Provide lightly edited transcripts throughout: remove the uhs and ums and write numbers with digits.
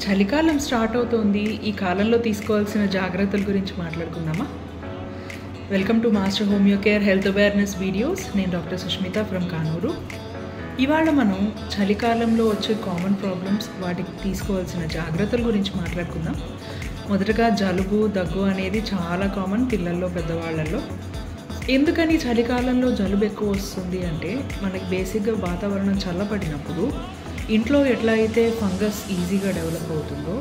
చలికాలం స్టార్ట్ అవుతోంది. ఈ కాలంలో తీసుకోవాల్సిన జాగ్రత్తల గురించి మాట్లాడుకుందామా? Welcome to master homeo care health awareness videos. నేను డాక్టర్ సుష్మిత ఫ్రమ్ కానూరు. ఇవాళ మనం చలికాలంలో వచ్చే కామన్ ప్రాబ్లమ్స్, వాటికి తీసుకోవాల్సిన జాగ్రత్తల గురించి మాట్లాడుకుందాం. మొదటగా జలుబు, దగ్గు అనేది చాలా కామన్ పిల్లల్లో, పెద్దవాళ్ళల్లో. ఎందుకని చలికాలంలో జలుబు ఎక్కువ వస్తుంది అంటే, మనకి బేసిక్గా వాతావరణం చల్లబడినప్పుడు ఇంట్లో ఎట్లా అయితే ఫంగస్ ఈజీగా డెవలప్ అవుతుందో,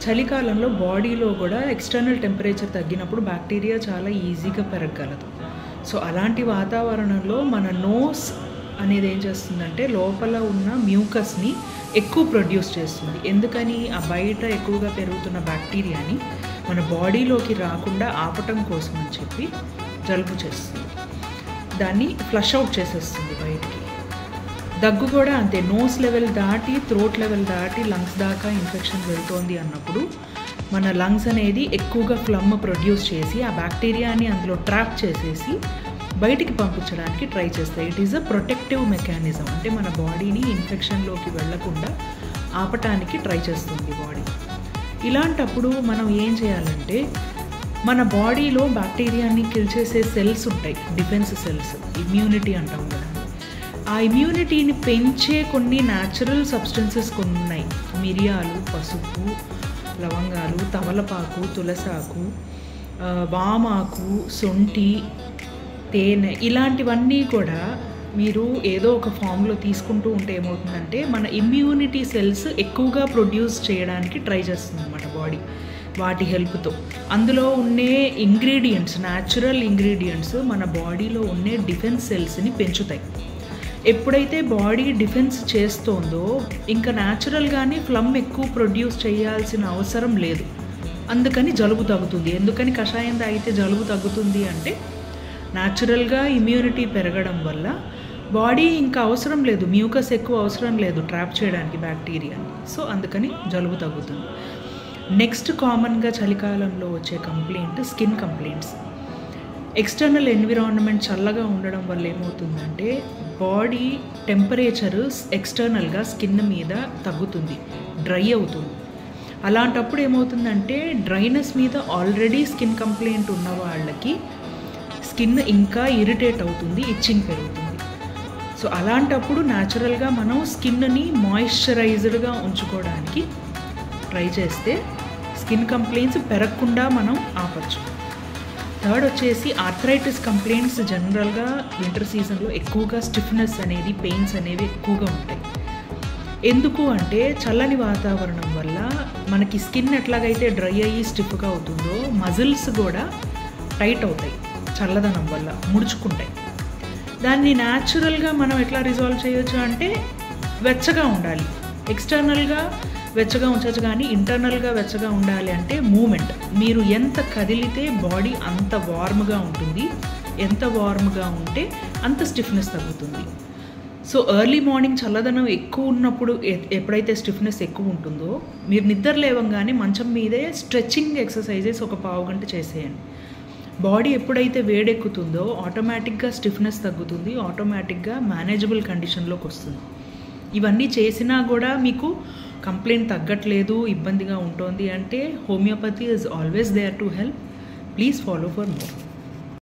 చలికాలంలో బాడీలో కూడా ఎక్స్టర్నల్ టెంపరేచర్ తగ్గినప్పుడు బ్యాక్టీరియా చాలా ఈజీగా పెరగగలదు. సో అలాంటి వాతావరణంలో మన నోస్ అనేది ఏం చేస్తుందంటే, లోపల ఉన్న మ్యూకస్ని ఎక్కువ ప్రొడ్యూస్ చేస్తుంది. ఎందుకని? ఆ బయట ఎక్కువగా పెరుగుతున్న బ్యాక్టీరియాని మన బాడీలోకి రాకుండా ఆపటం కోసం అని చెప్పి జలుబు చేస్తుంది. దాన్ని ఫ్లష్ అవుట్ చేసేస్తుంది బయటికి. దగ్గు కూడా అంతే. నోస్ లెవెల్ దాటి, థ్రోట్ లెవెల్ దాటి లంగ్స్ దాకా ఇన్ఫెక్షన్ వెళ్తోంది అన్నప్పుడు మన లంగ్స్ అనేది ఎక్కువగా ఫ్లమ్ ప్రొడ్యూస్ చేసి ఆ బ్యాక్టీరియాని అందులో ట్రాప్ చేసేసి బయటికి పంపించడానికి ట్రై చేస్తాయి. It is a protective mechanism. అంటే మన బాడీని ఇన్ఫెక్షన్లోకి వెళ్లకుండా ఆపటానికి ట్రై చేస్తుంది బాడీ. ఇలాంటప్పుడు మనం ఏం చేయాలంటే, మన బాడీలో బ్యాక్టీరియాని కిల్ చేసే సెల్స్ ఉంటాయి, డిఫెన్స్ సెల్స్, ఇమ్యూనిటీ అంటాం కదా. ఆ ఇమ్యూనిటీని పెంచే కొన్ని న్యాచురల్ సబ్స్టెన్సెస్ కొన్ని ఉన్నాయి. మిరియాలు, పసుపు, లవంగాలు, తమలపాకు, తులసాకు, వామాకు, సొంఠి, తేనె, ఇలాంటివన్నీ కూడా మీరు ఏదో ఒక ఫామ్లో తీసుకుంటూ ఉంటే ఏమవుతుందంటే, మన ఇమ్యూనిటీ సెల్స్ ఎక్కువగా ప్రొడ్యూస్ చేయడానికి ట్రై చేస్తుంది అన్నమాట బాడీ, వాటి హెల్ప్తో. అందులో ఉండే ఇంగ్రీడియంట్స్, న్యాచురల్ ఇంగ్రీడియంట్స్ మన బాడీలో ఉండే డిఫెన్స్ సెల్స్ని పెంచుతాయి. ఎప్పుడైతే బాడీ డిఫెన్స్ చేస్తోందో, ఇంకా న్యాచురల్గానే ఫ్లమ్ ఎక్కువ ప్రొడ్యూస్ చేయాల్సిన అవసరం లేదు. అందుకని జలుబు తగ్గుతుంది. ఎందుకని కషాయం తాగితే జలుబు తగ్గుతుంది అంటే, న్యాచురల్గా ఇమ్యూనిటీ పెరగడం వల్ల బాడీ ఇంకా అవసరం లేదు, మ్యూకస్ ఎక్కువ అవసరం లేదు ట్రాప్ చేయడానికి బ్యాక్టీరియాని. సో అందుకని జలుబు తగ్గుతుంది. నెక్స్ట్ కామన్గా చలికాలంలో వచ్చే complaint skin complaints. External environment చల్లగా ఉండడం వల్ల ఏమవుతుందంటే, బాడీ టెంపరేచర్ ఎక్స్టర్నల్గా స్కిన్ మీద తగ్గుతుంది, డ్రై అవుతుంది. అలాంటప్పుడు ఏమవుతుందంటే, డ్రైనెస్ మీద ఆల్రెడీ స్కిన్ కంప్లైంట్ ఉన్న వాళ్ళకి స్కిన్ ఇంకా ఇరిటేట్ అవుతుంది, ఇచ్చింగ్ పెరుగుతుంది. సో అలాంటప్పుడు న్యాచురల్గా మనం స్కిన్ని మాయిశ్చరైజ్డ్గా ఉంచుకోవడానికి ట్రై చేస్తే స్కిన్ కంప్లైంట్స్ పెరగకుండా మనం ఆపచ్చు. థర్డ్ వచ్చేసి ఆర్థరైటిస్ కంప్లైంట్స్. జనరల్గా వింటర్ సీజన్లో ఎక్కువగా స్టిఫ్నెస్ అనేది, పెయిన్స్ అనేవి ఎక్కువగా ఉంటాయి. ఎందుకు అంటే, చల్లని వాతావరణం వల్ల మనకి స్కిన్ ఎట్లాగైతే డ్రై అయ్యి స్టిఫ్గా అవుతుందో, మజిల్స్ కూడా టైట్ అవుతాయి చల్లదనం వల్ల, ముడుచుకుంటాయి. దాన్ని న్యాచురల్గా మనం ఎట్లా రిజాల్వ్ చేయొచ్చు అంటే, వెచ్చగా ఉండాలి. ఎక్స్టర్నల్గా వెచ్చగా ఉంచచ్చు, కానీ ఇంటర్నల్గా వెచ్చగా ఉండాలి అంటే మూమెంట్. మీరు ఎంత కదిలితే బాడీ అంత వార్మ్గా ఉంటుంది. ఎంత వార్మ్గా ఉంటే అంత స్టిఫ్నెస్ తగ్గుతుంది. సో ఎర్లీ మార్నింగ్ చల్లదనం ఎక్కువ ఉన్నప్పుడు, ఎప్పుడైతే స్టిఫ్నెస్ ఎక్కువ ఉంటుందో, మీరు నిద్ర లేవంగానే మంచం మీదే స్ట్రెచ్చింగ్ ఎక్సర్సైజెస్ ఒక పావు గంట చేసేయండి. బాడీ ఎప్పుడైతే వేడెక్కుతుందో ఆటోమేటిక్గా స్టిఫ్నెస్ తగ్గుతుంది, ఆటోమేటిక్గా మేనేజబుల్ కండిషన్లోకి వస్తుంది. ఇవన్నీ చేసినా కూడా మీకు కంప్లైంట్ తగ్గట్లేదు, ఇబ్బందిగా ఉంటుంది అంటే, homeopathy is always there to help. Please follow for more.